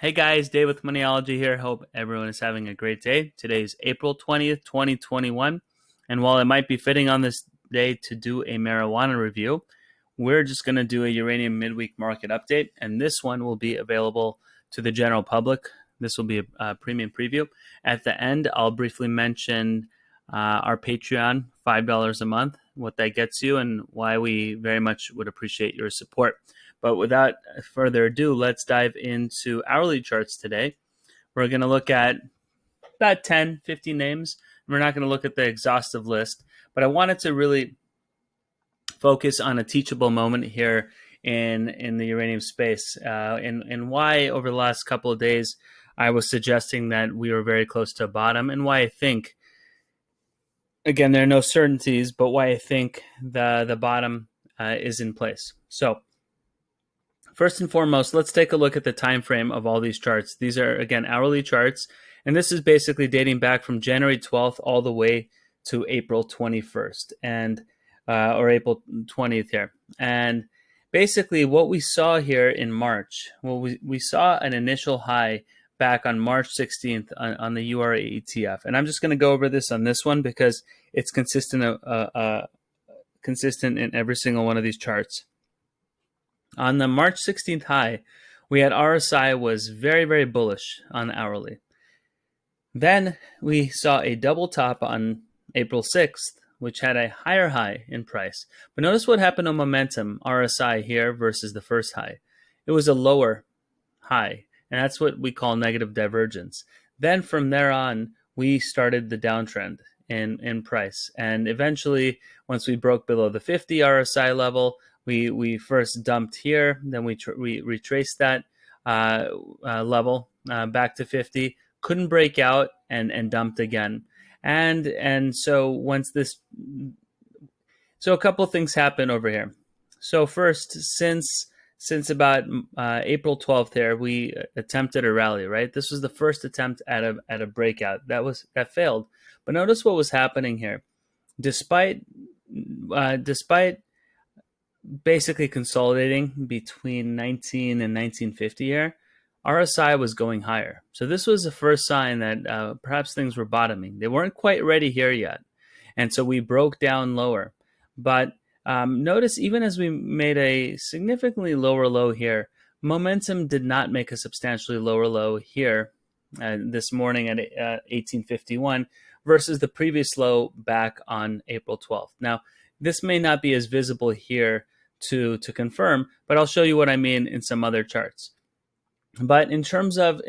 Hey guys, Dave with Moniology here. Hope everyone is having a great day. Today is April 20th, 2021. And while it might be fitting on this day to do a marijuana review, we're just going to do a uranium midweek market update. And this one will be available to the general public. This will be a premium preview. At the end, I'll briefly mention our Patreon, $5 a month, what that gets you, and why we very much would appreciate your support. But without further ado, let's dive into hourly charts today. We're going to look at about 10, 15 names. We're not going to look at the exhaustive list, but I wanted to really focus on a teachable moment here in the uranium space and why over the last couple of days I was suggesting that we were very close to a bottom, and why I think, again, there are no certainties, but why I think the bottom is in place. So first and foremost, let's take a look at the time frame of all these charts. These are, again, hourly charts, and this is basically dating back from January 12th all the way to April 21st, and or April 20th here. And basically what we saw here in March, well, we saw an initial high back on March 16th on the URA ETF. And I'm just going to go over this on this one because it's consistent in every single one of these charts. On the March 16th high, we had RSI was very, very bullish on the hourly. Then we saw a double top on April 6th, which had a higher high in price. But notice what happened on momentum, RSI here versus the first high. It was a lower high, and that's what we call negative divergence. Then from there on, we started the downtrend in price. And eventually, once we broke below the 50 RSI level, we first dumped here, then we retraced that level back to 50, couldn't break out, and dumped again. And so once this, so a couple of things happen over here. So first, since about April 12th here, we attempted a rally, right? This was the first attempt at a breakout. That failed. But notice what was happening here. Despite basically consolidating between 19 and 1950 here, RSI was going higher. So this was the first sign that perhaps things were bottoming. They weren't quite ready here yet. And so we broke down lower. But notice even as we made a significantly lower low here, momentum did not make a substantially lower low here this morning at 1851 versus the previous low back on April 12th. Now, this may not be as visible here to confirm, but I'll show you what I mean in some other charts. But in terms of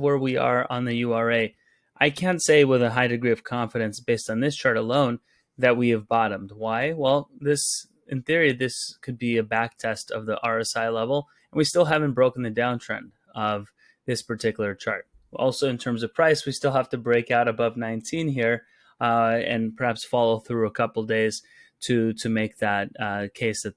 where we are on the URA, I can't say with a high degree of confidence based on this chart alone that we have bottomed. Why? Well, in theory, this could be a back test of the RSI level, and we still haven't broken the downtrend of this particular chart. Also, in terms of price, we still have to break out above 19 here and perhaps follow through a couple days to make that case that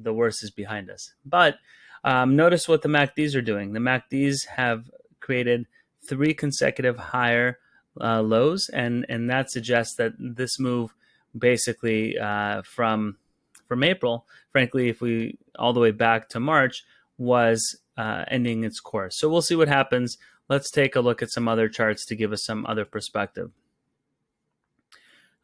the worst is behind us. But notice what the MACDs are doing. The MACDs have created 3 consecutive higher lows, and that suggests that this move basically from April, frankly, if we all the way back to March, was ending its course. So we'll see what happens. Let's take a look at some other charts to give us some other perspective.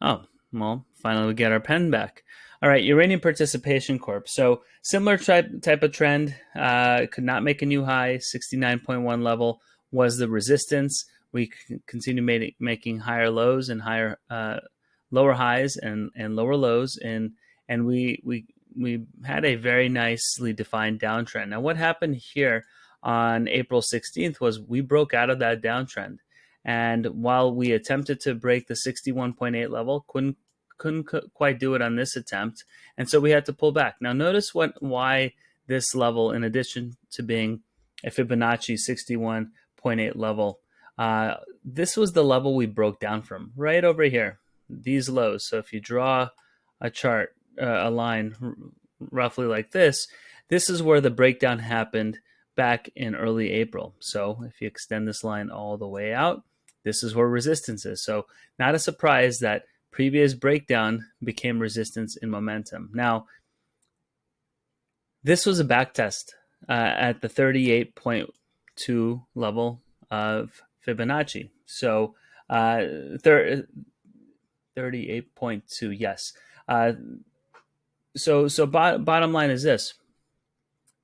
Oh, well, finally we get our pen back. All right, Uranium Participation Corp. So similar type of trend, could not make a new high. 69.1 level was the resistance. We continue making higher lows and higher lower highs and lower lows, and we had a very nicely defined downtrend. Now, what happened here on April 16th was we broke out of that downtrend, and while we attempted to break the 61.8 level, couldn't quite do it on this attempt, and so we had to pull back. Now, notice why this level, in addition to being a Fibonacci 61.8 level, this was the level we broke down from, right over here, these lows. So if you draw a chart, a line roughly like this, this is where the breakdown happened back in early April. So if you extend this line all the way out, this is where resistance is. So not a surprise that previous breakdown became resistance in momentum. Now, this was a back test at the 38.2 2 level of Fibonacci. So 38.2, yes. So bottom line is this.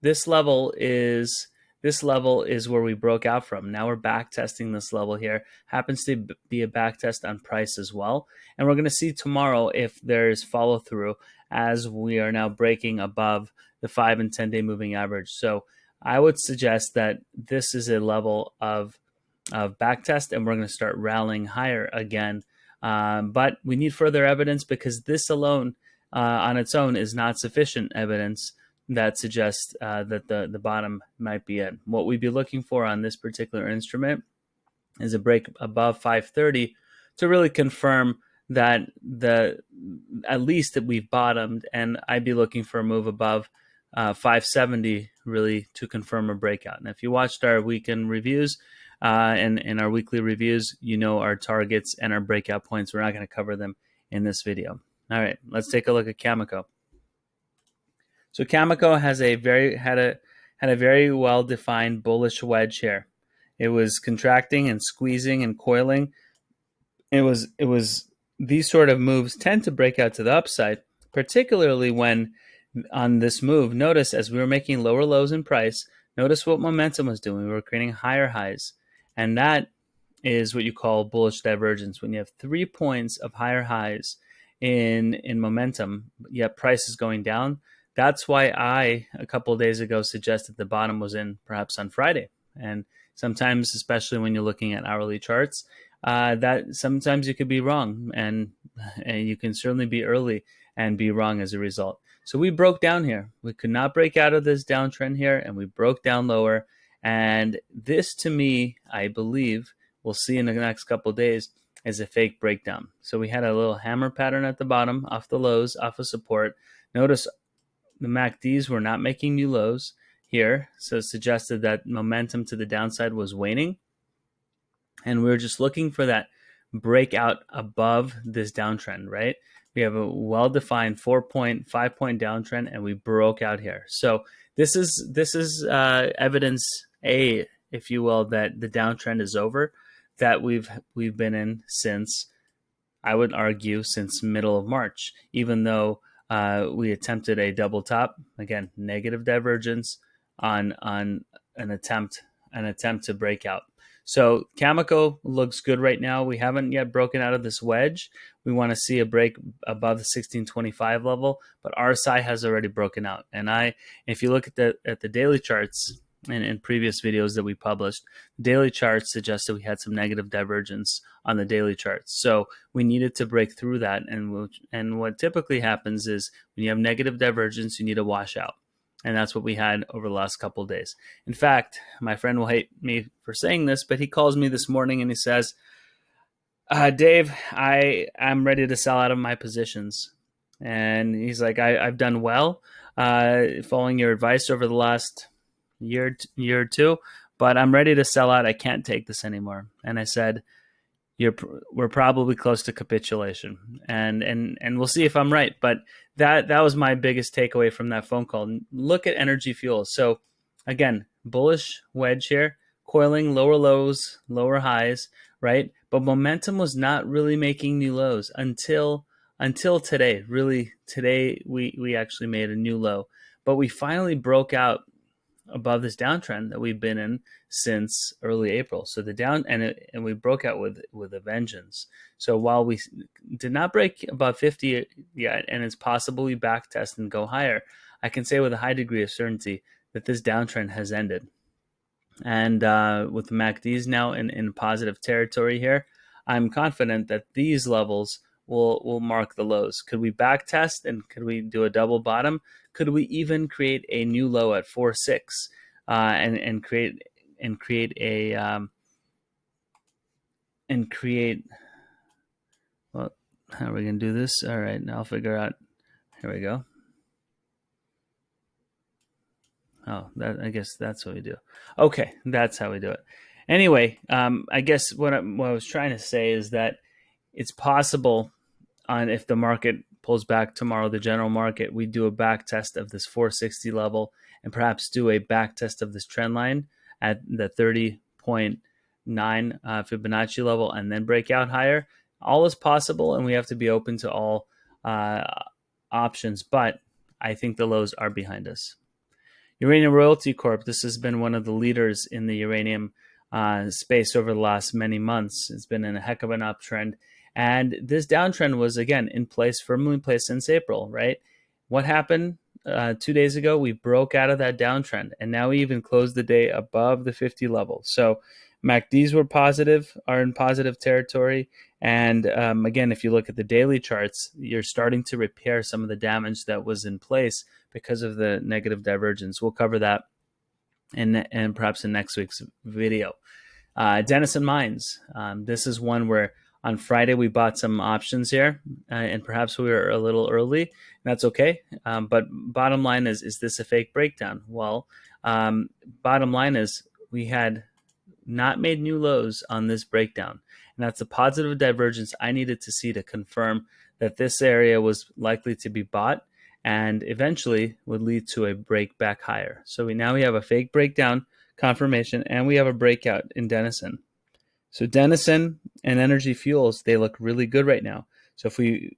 This level is where we broke out from. Now we're back testing this level here. Happens to be a back test on price as well. And we're going to see tomorrow if there's follow through as we are now breaking above the 5 and 10 day moving average. So I would suggest that this is a level of back test, and we're going to start rallying higher again. But we need further evidence, because this alone on its own is not sufficient evidence that suggests that the bottom might be it. What we'd be looking for on this particular instrument is a break above 530 to really confirm that at least that we've bottomed, and I'd be looking for a move above 570 really to confirm a breakout. And if you watched our weekend reviews and our weekly reviews, you know our targets and our breakout points. We're not going to cover them in this video. All right, let's take a look at Kamiko. So Kamiko has had a very well defined bullish wedge here. It was contracting and squeezing and coiling. It was these sort of moves tend to break out to the upside, particularly when on this move. Notice as we were making lower lows in price, notice what momentum was doing. We were creating higher highs, and that is what you call bullish divergence. When you have 3 points of higher highs in momentum, yet price is going down. That's why I, a couple of days ago, suggested the bottom was in perhaps on Friday. And sometimes, especially when you're looking at hourly charts, that sometimes you could be wrong, and you can certainly be early and be wrong as a result. So we broke down here. We could not break out of this downtrend here, and we broke down lower. And this, to me, I believe, we'll see in the next couple of days, is a fake breakdown. So we had a little hammer pattern at the bottom, off the lows, off of support. Notice the MACDs were not making new lows here, so it suggested that momentum to the downside was waning. And we were just looking for that breakout above this downtrend, right? We have a well-defined 4-point, 5-point downtrend, and we broke out here. So this is evidence A, if you will, that the downtrend is over, that we've been in since, I would argue, since middle of March, even though we attempted a double top. Again, negative divergence on an attempt to break out. So Kamiko looks good right now. We haven't yet broken out of this wedge. We want to see a break above the 1625 level, but RSI has already broken out. And if you look at the daily charts in previous videos that we published, daily charts suggest that we had some negative divergence on the daily charts. So we needed to break through that. And what typically happens is when you have negative divergence, you need a washout. And that's what we had over the last couple of days. In fact, my friend will hate me for saying this, but he calls me this morning and he says, Dave, I'm ready to sell out of my positions. And he's like, I've done well following your advice over the last year or two, but I'm ready to sell out. I can't take this anymore. And I said, we're probably close to capitulation, and we'll see if I'm right. But that was my biggest takeaway from that phone call. Look at Energy Fuels. So again, bullish wedge here, coiling, lower lows, lower highs, right? But momentum was not really making new lows until today. Really, today we actually made a new low, but we finally broke out above this downtrend that we've been in since early April. So and we broke out with a vengeance. So while we did not break above 50 yet, and it's possible we back test and go higher, I can say with a high degree of certainty that this downtrend has ended. And with the MACDs now in positive territory here, I'm confident that these levels will mark the lows. Could we back test, and could we do a double bottom? Could we even create a new low at 4.6 and create well, how are we gonna do this? All right, now I'll figure out. Here we go. Oh, I guess that's what we do. Okay, that's how we do it. Anyway, I guess what I was trying to say is that it's possible if the market pulls back tomorrow, the general market, we do a back test of this 460 level and perhaps do a back test of this trend line at the 30.9 Fibonacci level and then break out higher. All is possible, and we have to be open to all options, but I think the lows are behind us. Uranium Royalty Corp, this has been one of the leaders in the uranium space over the last many months. It's been in a heck of an uptrend. And this downtrend was, again, firmly in place since April, right? What happened 2 days ago? We broke out of that downtrend, and now we even closed the day above the 50 level. So MACDs are in positive territory. And again, if you look at the daily charts, you're starting to repair some of the damage that was in place because of the negative divergence. We'll cover that and perhaps in next week's video. Denison Mines. This is one where on Friday we bought some options here, and perhaps we were a little early. That's okay. But bottom line is this a fake breakdown? Well, bottom line is we had not made new lows on this breakdown. And that's a positive divergence I needed to see to confirm that this area was likely to be bought and eventually would lead to a break back higher. So now we have a fake breakdown confirmation, and we have a breakout in Denison. So Denison and Energy Fuels, they look really good right now. So if we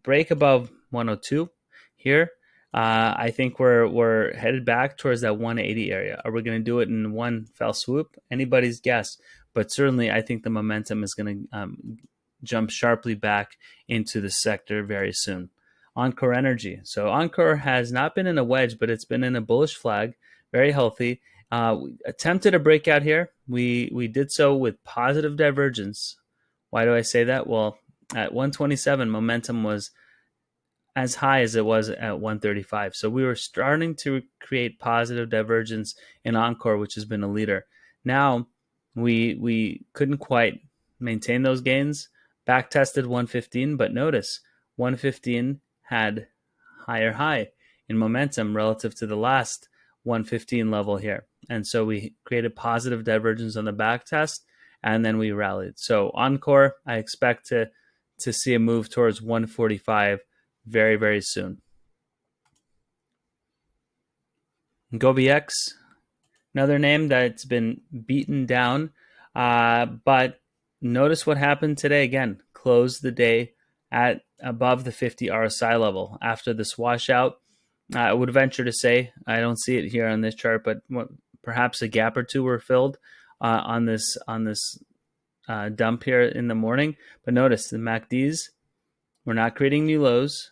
break above 102 here, I think we're headed back towards that 180 area. Are we going to do it in one fell swoop? Anybody's guess. But certainly, I think the momentum is going to jump sharply back into the sector very soon. Encore Energy. So Encore has not been in a wedge, but it's been in a bullish flag, very healthy. We attempted a breakout here. We did so with positive divergence. Why do I say that? Well, at 127, momentum was as high as it was at 135. So we were starting to create positive divergence in Encore, which has been a leader. Now, we couldn't quite maintain those gains. Back tested 115, but notice 115 had higher high in momentum relative to the last 115 level here. And so we created positive divergence on the back test, and then we rallied. So Encore, I expect to see a move towards 145 very, very soon. GoviX, another name that's been beaten down, but notice what happened today. Again, closed the day at above the 50 RSI level after this washout. I would venture to say, I don't see it here on this chart, but perhaps a gap or two were filled on this dump here in the morning. But notice the MACDs, we're not creating new lows,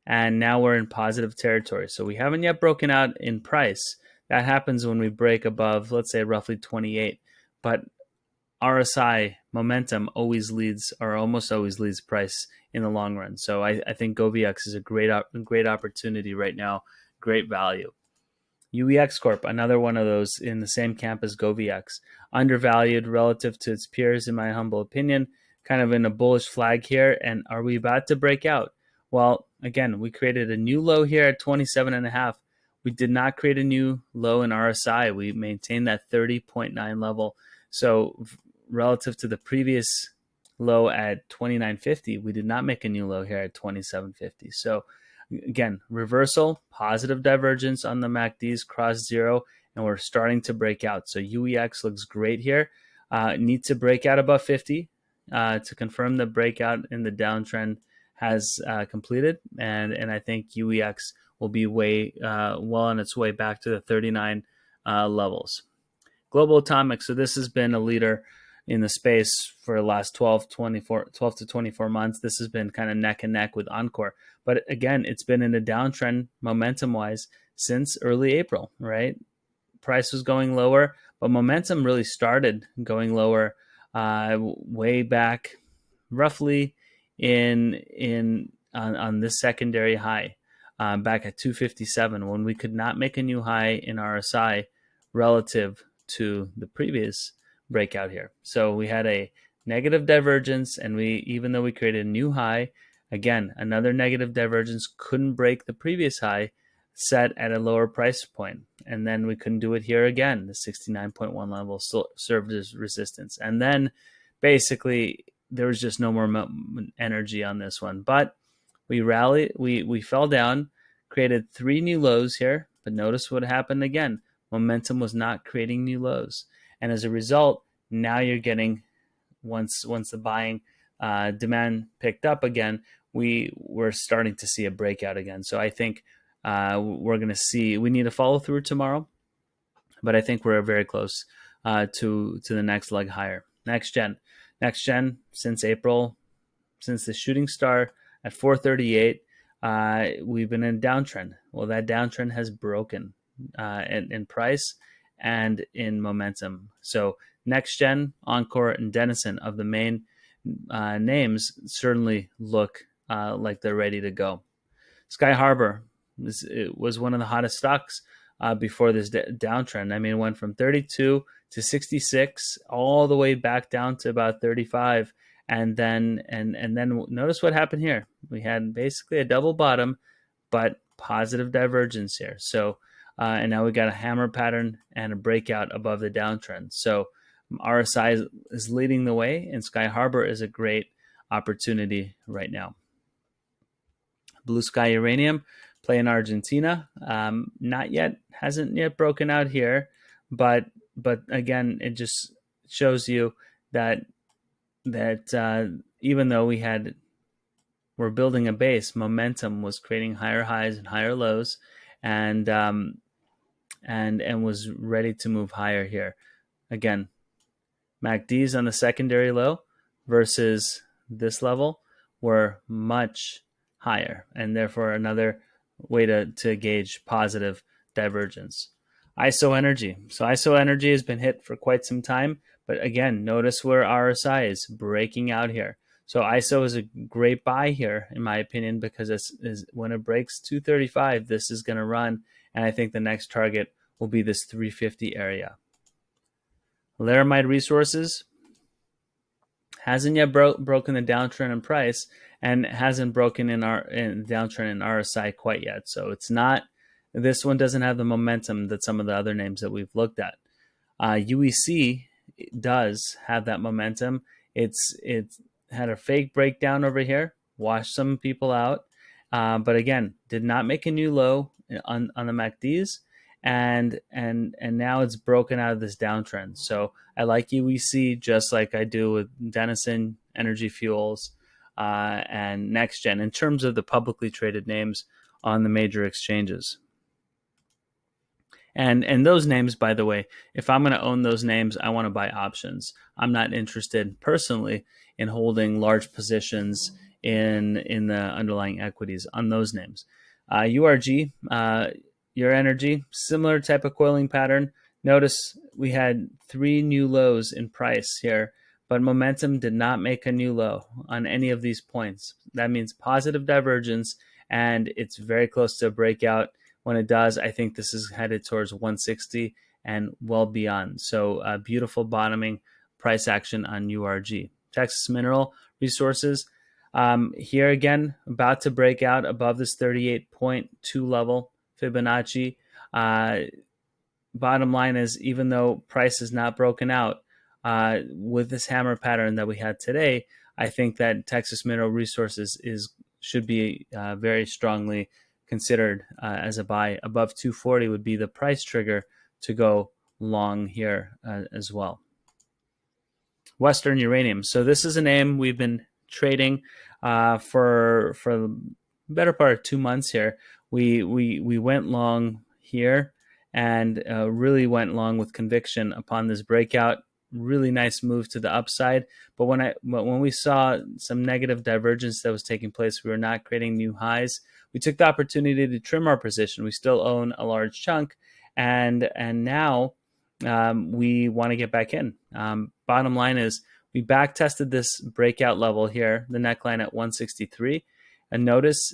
and now we're in positive territory. So we haven't yet broken out in price. That happens when we break above, let's say, roughly 28. But RSI momentum always leads, or almost always leads, price in the long run. So I think GoviX is a great opportunity right now, great value. UEX Corp, another one of those in the same camp as GoviX, undervalued relative to its peers, in my humble opinion, kind of in a bullish flag here. And are we about to break out? Well, again, we created a new low here at 27.5. We did not create a new low in RSI. We maintained that 30.9 level. So relative to the previous low at 29.50, we did not make a new low here at 27.50. So again, reversal, positive divergence on the MACDs, cross zero, and we're starting to break out. So UEX looks great here. Need to break out above 50 to confirm the breakout in the downtrend has completed, and I think UEX will be well on its way back to the 39 levels. Global Atomic, so this has been a leader in the space for the last 12 to 24 months. This has been kind of neck and neck with Encore. But again, it's been in a downtrend momentum-wise since early April, right? Price was going lower, but momentum really started going lower way back roughly on this secondary high back at 257 when we could not make a new high in RSI relative to the previous breakout here. So we had a negative divergence, and even though we created a new high, again, another negative divergence, couldn't break the previous high set at a lower price point. And then we couldn't do it here again. The 69.1 level still served as resistance. And then basically there was just no more energy on this one. But we rallied, we fell down, created 3 new lows here, but notice what happened again. Momentum was not creating new lows. And as a result, now you're getting, once the buying demand picked up again, we're starting to see a breakout again. So I think we're going to see, we need to follow through tomorrow, but I think we're very close to the next leg higher. Next gen since April, since the shooting star at 438, we've been in a downtrend. Well, that downtrend has broken in price and in momentum. So next gen, Encore, and Denison of the main names certainly look like they're ready to go. Sky Harbor was one of the hottest stocks before this downtrend. I mean, it went from 32 to 66, all the way back down to about 35, and then notice what happened here. We had basically a double bottom, but positive divergence here. So and now we got a hammer pattern and a breakout above the downtrend. So RSI is leading the way, and Sky Harbor is a great opportunity right now. Blue Sky Uranium, play in Argentina. Hasn't yet broken out here, but again, it just shows you that even though we're building a base, momentum was creating higher highs and higher lows, and was ready to move higher here. Again, MACDs on the secondary low versus this level were much higher, and therefore another way to gauge positive divergence. ISO Energy. So ISO Energy has been hit for quite some time, but again, notice where RSI is breaking out here. So ISO is a great buy here, in my opinion, because when it breaks 235, this is going to run, and I think the next target will be this 350 area. Laramide Resources hasn't yet broken the downtrend in price, and hasn't broken in downtrend in RSI quite yet. So it's not, this one doesn't have the momentum that some of the other names that we've looked at. UEC does have that momentum. It's had a fake breakdown over here, washed some people out, but again, did not make a new low on the MACDs, and now it's broken out of this downtrend. So I like UEC just like I do with Denison, Energy Fuels, and NextGen in terms of the publicly traded names on the major exchanges. And those names, by the way, if I'm going to own those names, I want to buy options. I'm not interested personally in holding large positions in the underlying equities on those names. URG, Your Energy, similar type of coiling pattern. Notice we had 3 new lows in price here, but momentum did not make a new low on any of these points. That means positive divergence, and it's very close to a breakout. When it does, I think this is headed towards 160 and well beyond. So beautiful bottoming price action on URG. Texas Mineral Resources, here again, about to break out above this 38.2 level Fibonacci. Bottom line is, even though price is not broken out, with this hammer pattern that we had today, I think that Texas Mineral Resources should be very strongly considered as a buy. Above 240 would be the price trigger to go long here as well. Western Uranium. So this is a name we've been trading for the better part of 2 months here. We went long here and really went long with conviction upon this breakout. Really nice move to the upside. But when we saw some negative divergence that was taking place, we were not creating new highs. We took the opportunity to trim our position. We still own a large chunk, and now we want to get back in. Bottom line is, we back tested this breakout level here, the neckline at 163, and notice,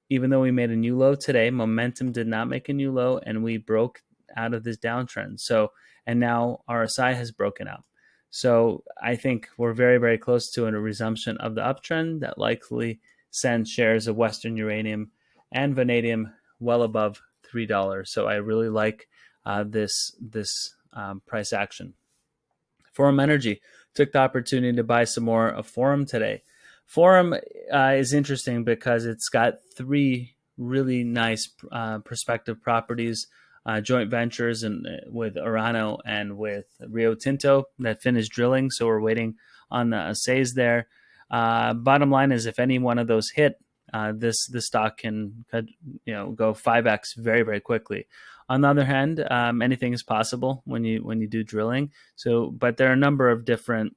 even though we made a new low today, momentum did not make a new low, and we broke out of this downtrend. So, and now RSI has broken out. So I think we're very, very close to a resumption of the uptrend that likely sends shares of Western Uranium and Vanadium well above $3. So I really like this price action. Forum Energy, took the opportunity to buy some more of Forum today. Forum is interesting because it's got 3 really nice prospective properties joint ventures and with Orano and with Rio Tinto that finished drilling. So we're waiting on the assays there. Bottom line is, if any one of those hit, this stock can go 5x very, very quickly. On the other hand, anything is possible when you do drilling. So, but there are a number of different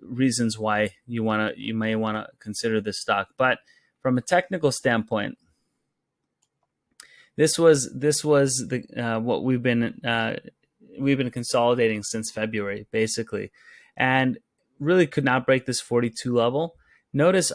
reasons why you may want to consider this stock. But from a technical standpoint, this was the what we've been consolidating since February, basically, and really could not break this 42 level. Notice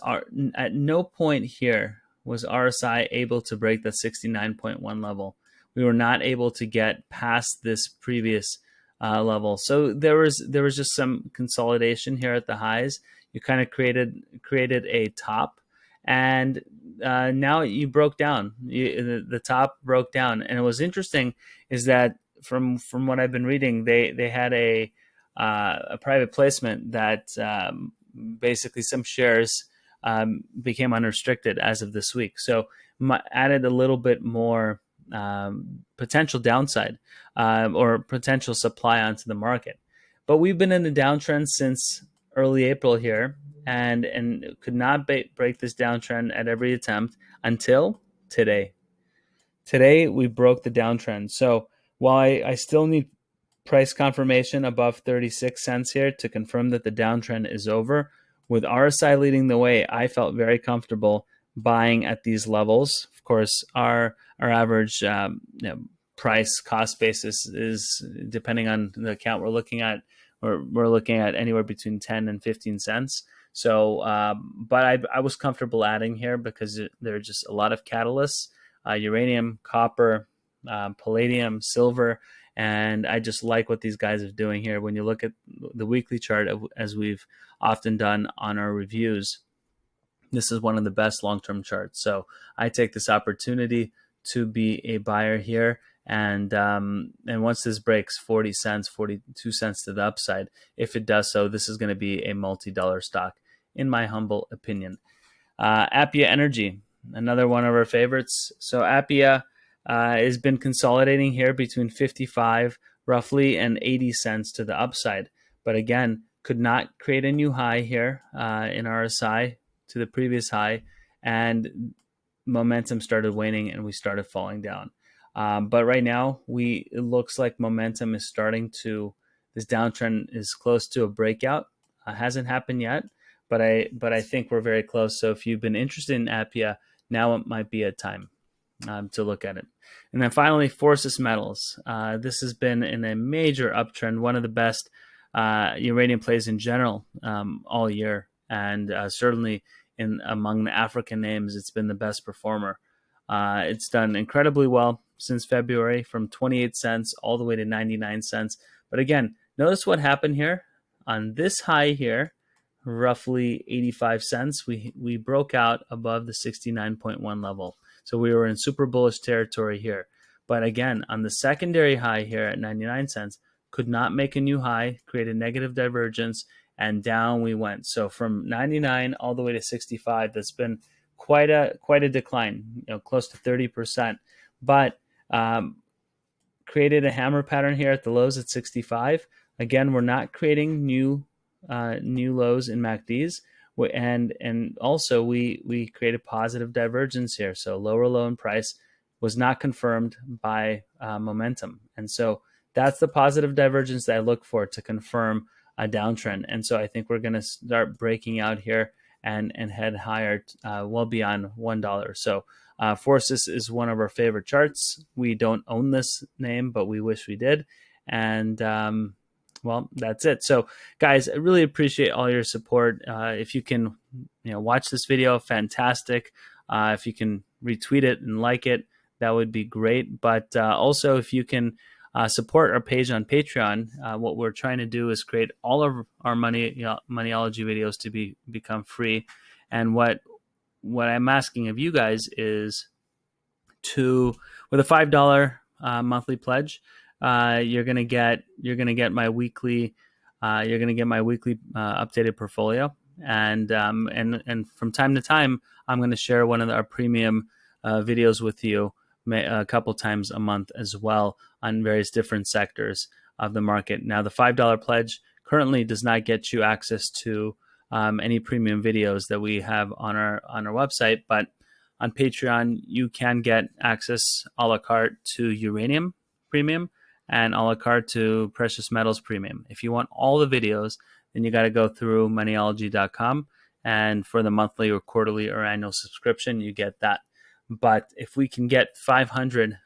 at no point here was RSI able to break the 69.1 level. We were not able to get past this previous level. So there was just some consolidation here at the highs. You kind of created a top, and now you broke down. The top broke down, and it was interesting is that from what I've been reading, they had a private placement that basically some shares became unrestricted as of this week. So added a little bit more potential downside or potential supply onto the market. But we've been in a downtrend since early April here, and could not break this downtrend at every attempt until today. Today we broke the downtrend. So while I still need price confirmation above 36 cents here to confirm that the downtrend is over, with RSI leading the way, I felt very comfortable buying at these levels. Of course, our average price cost basis is, depending on the account we're looking at, we're looking at anywhere between 10 and 15 cents. So, but I was comfortable adding here because there are just a lot of catalysts: uranium, copper, palladium, silver, and I just like what these guys are doing here. When you look at the weekly chart, as we've often done on our reviews, this is one of the best long-term charts. So I take this opportunity to be a buyer here. And once this breaks 40 cents, 42 cents to the upside, if it does so, this is going to be a multi-dollar stock, in my humble opinion. Appia Energy, another one of our favorites. So Appia has been consolidating here between 55 roughly and 80 cents to the upside. But again, could not create a new high here in RSI to the previous high, and momentum started waning and we started falling down. But right now, it looks like momentum is starting to, this downtrend is close to a breakout. Hasn't happened yet, but I think we're very close. So if you've been interested in Appia, now it might be a time to look at it. And then finally, Forces Metals. This has been in a major uptrend, one of the best uranium plays in general all year, and certainly among the African names, it's been the best performer. It's done incredibly well since February, from 28 cents all the way to 99 cents. But again, notice what happened here on this high here, roughly 85 cents. We broke out above the 69.1 level. So we were in super bullish territory here. But again, on the secondary high here at 99 cents, could not make a new high, created negative divergence, and down we went. So from 99 all the way to 65, that's been quite a decline, close to 30%. But created a hammer pattern here at the lows at 65. Again, we're not creating new lows in MACDs, and also we created positive divergence here. So lower low in price was not confirmed by momentum, and so that's the positive divergence that I look for to confirm a downtrend. And so I think we're going to start breaking out here and head higher, well beyond $1. So Forces is one of our favorite charts. We don't own this name, but we wish we did. And well, that's it. So guys, I really appreciate all your support. If you can watch this video, fantastic. If you can retweet it and like it, that would be great. But also, if you can support our page on Patreon, what we're trying to do is create all of our Moniology videos to become free. And what I'm asking of you guys is with a $5 monthly pledge, you're gonna get my weekly updated portfolio, and from time to time I'm going to share one of our premium videos with you a couple times a month as well on various different sectors of the market. Now, the $5 pledge currently does not get you access to any premium videos that we have on our website, but on Patreon you can get access a la carte to Uranium Premium and a la carte to Precious Metals Premium. If you want all the videos, then you got to go through Moniology.com, and for the monthly or quarterly or annual subscription, you get that. But if we can get 500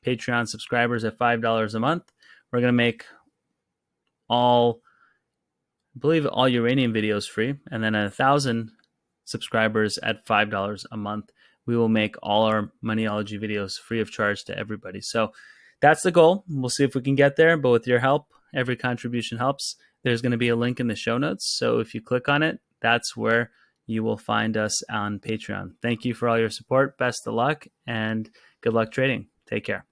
Patreon subscribers at $5 a month, we're going to make all Uranium videos free. And then 1,000 subscribers at $5 a month, we will make all our Moniology videos free of charge to everybody. So that's the goal. We'll see if we can get there. But with your help, every contribution helps. There's going to be a link in the show notes. So if you click on it, that's where you will find us on Patreon. Thank you for all your support. Best of luck and good luck trading. Take care.